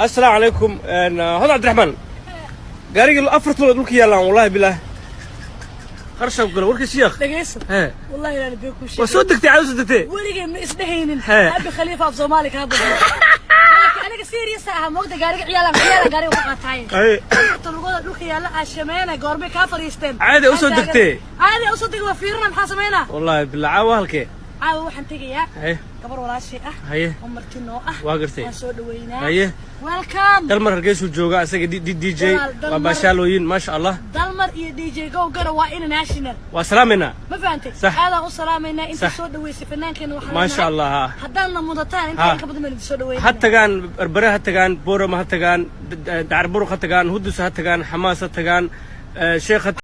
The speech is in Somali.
السلام عليكم. هذا عبد الرحمن قاري الافرط لك يلا والله بالله خرشة وقول ورك الشيخ دقيس والله لا نبيك وشيخ وصدقتي عاوز صدقتي ولقي ما اسدهين ابي خليفه في صومالك هذا انا سيريس ها موقد قاري عيال قاري وقطعين اي طلقوا لك يلا عشمينا قربي كافريستين عادي وصدقتي عادي اصدق وفيرنا maxaa sameeyna والله بالله عاوالك caawa waxaan tagayaa haye gabar walaashay ah haye umartino ah waa gartay waan soo dhaweynaa haye welcome dalmar hargeysu jooga asaga DJ waa baashaalooyin ma sha Allah dalmar iyo DJ go gara waa international waa salaamina ma faantay aada u salaamayna inta soo dhaweysay fanaankana waxa ma sha Allah hadana mudataan inta ka badan ma soo dhaweynaa hatagan barbaraha hatagan boorama hatagan dacarburu hatagan hudus hatagan xamaas hatagan sheekh